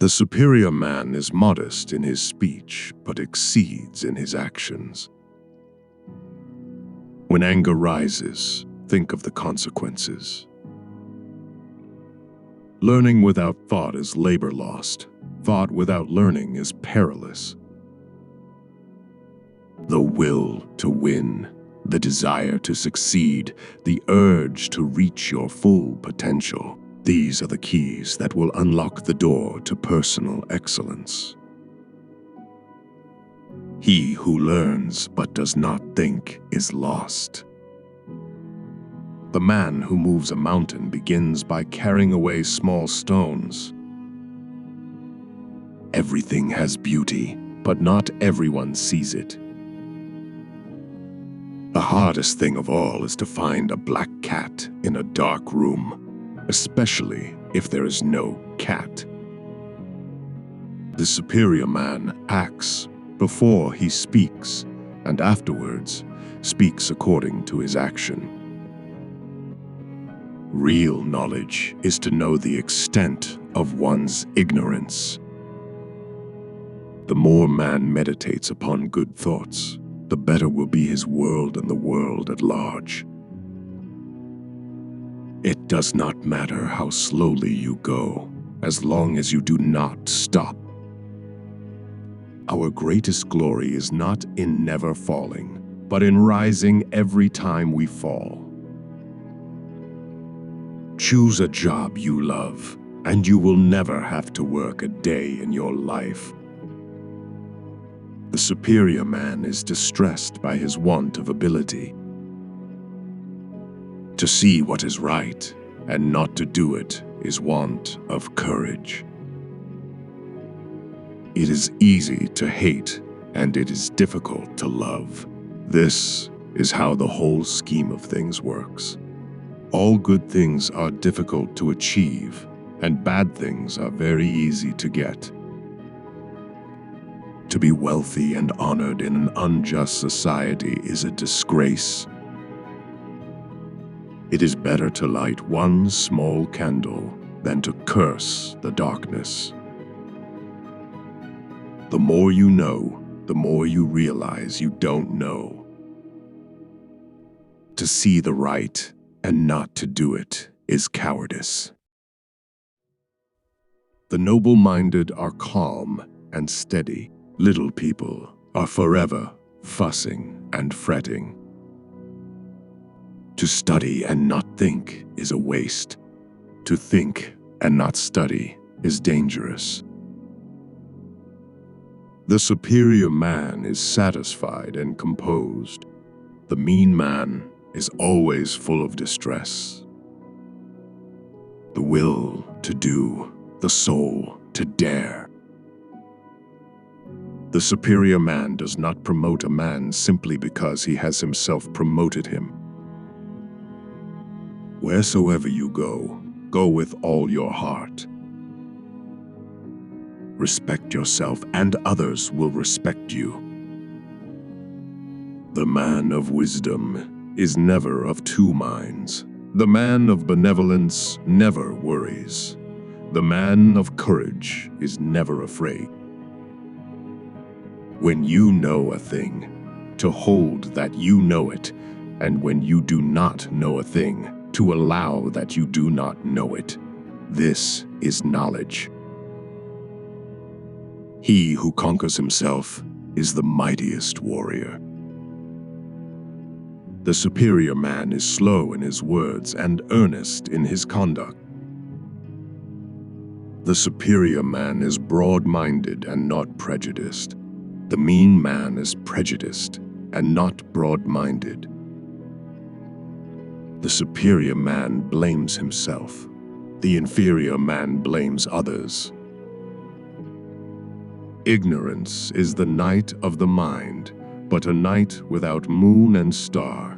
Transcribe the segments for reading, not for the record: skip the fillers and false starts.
The superior man is modest in his speech, but exceeds in his actions. When anger rises, think of the consequences. Learning without thought is labor lost. Thought without learning is perilous. The will to win, the desire to succeed, the urge to reach your full potential. These are the keys that will unlock the door to personal excellence. He who learns but does not think is lost. The man who moves a mountain begins by carrying away small stones. Everything has beauty, but not everyone sees it. The hardest thing of all is to find a black cat in a dark room, especially if there is no cat. The superior man acts before he speaks, and afterwards speaks according to his action. Real knowledge is to know the extent of one's ignorance. The more man meditates upon good thoughts, the better will be his world and the world at large. It does not matter how slowly you go, as long as you do not stop. Our greatest glory is not in never falling, but in rising every time we fall. Choose a job you love, and you will never have to work a day in your life. The superior man is distressed by his want of ability. To see what is right and not to do it is want of courage. It is easy to hate, and it is difficult to love. This is how the whole scheme of things works. All good things are difficult to achieve, and bad things are very easy to get. To be wealthy and honored in an unjust society is a disgrace. It is better to light one small candle than to curse the darkness. The more you know, the more you realize you don't know. To see the right and not to do it is cowardice. The noble-minded are calm and steady. Little people are forever fussing and fretting. To study and not think is a waste. To think and not study is dangerous. The superior man is satisfied and composed. The mean man is always full of distress. The will to do, the soul to dare. The superior man does not promote a man simply because he has himself promoted him. Wheresoever you go, go with all your heart. Respect yourself, and others will respect you. The man of wisdom is never of two minds. The man of benevolence never worries. The man of courage is never afraid. When you know a thing, to hold that you know it, and when you do not know a thing, to allow that you do not know it. This is knowledge. He who conquers himself is the mightiest warrior. The superior man is slow in his words and earnest in his conduct. The superior man is broad-minded and not prejudiced. The mean man is prejudiced and not broad-minded. The superior man blames himself. The inferior man blames others. Ignorance is the night of the mind, but a night without moon and star.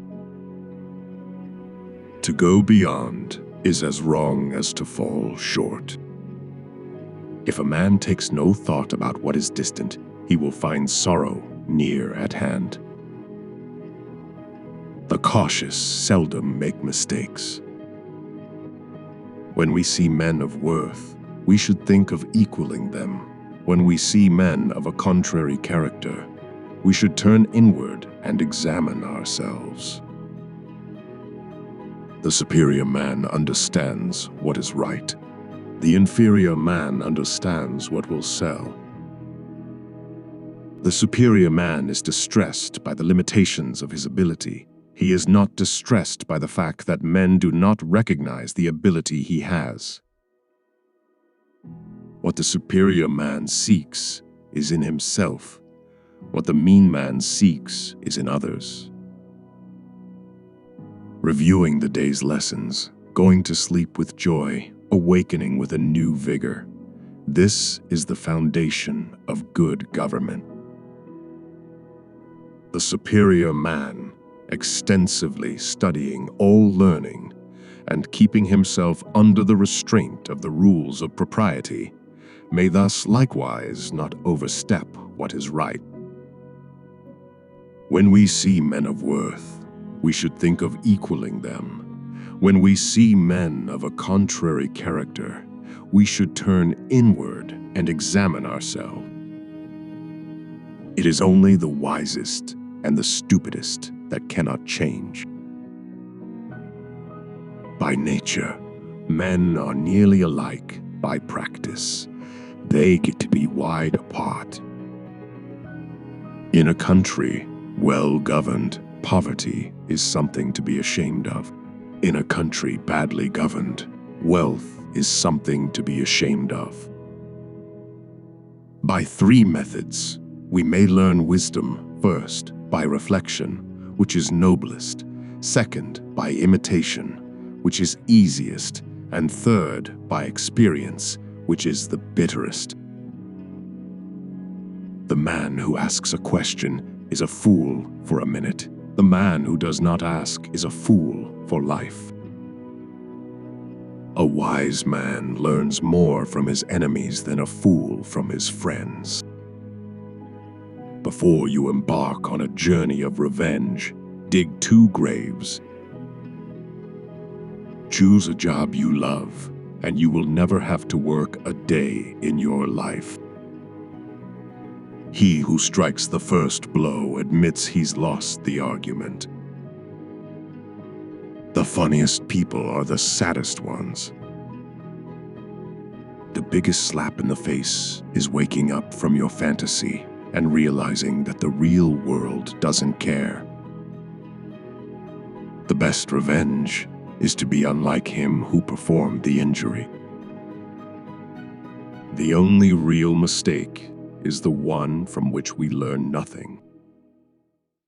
To go beyond is as wrong as to fall short. If a man takes no thought about what is distant, he will find sorrow near at hand. The cautious seldom make mistakes. When we see men of worth, We should think of equaling them. When we see men of a contrary character, we should turn inward and examine ourselves. The superior man understands what is right. The inferior man understands what will sell. The superior man is distressed by the limitations of his ability. He is not distressed by the fact that men do not recognize the ability he has. What the superior man seeks is in himself. What the mean man seeks is in others. Reviewing the day's lessons, going to sleep with joy, awakening with a new vigor. This is the foundation of good government. The superior man, extensively studying all learning and keeping himself under the restraint of the rules of propriety, may thus likewise not overstep what is right. When we see men of worth, we should think of equaling them. When we see men of a contrary character, we should turn inward and examine ourselves. It is only the wisest and the stupidest that cannot change. By nature, men are nearly alike. By practice, they get to be wide apart. In a country well governed, poverty is something to be ashamed of. In a country badly governed, wealth is something to be ashamed of. By three methods, we may learn wisdom. First, by reflection, which is noblest. Second, by imitation, which is easiest. And third, by experience, which is the bitterest. The man who asks a question is a fool for a minute. The man who does not ask is a fool for life. A wise man learns more from his enemies than a fool from his friends. Before you embark on a journey of revenge, dig 2 graves. Choose a job you love, and you will never have to work a day in your life. He who strikes the first blow admits he's lost the argument. The funniest people are the saddest ones. The biggest slap in the face is waking up from your fantasy and realizing that the real world doesn't care. The best revenge is to be unlike him who performed the injury. The only real mistake is the one from which we learn nothing.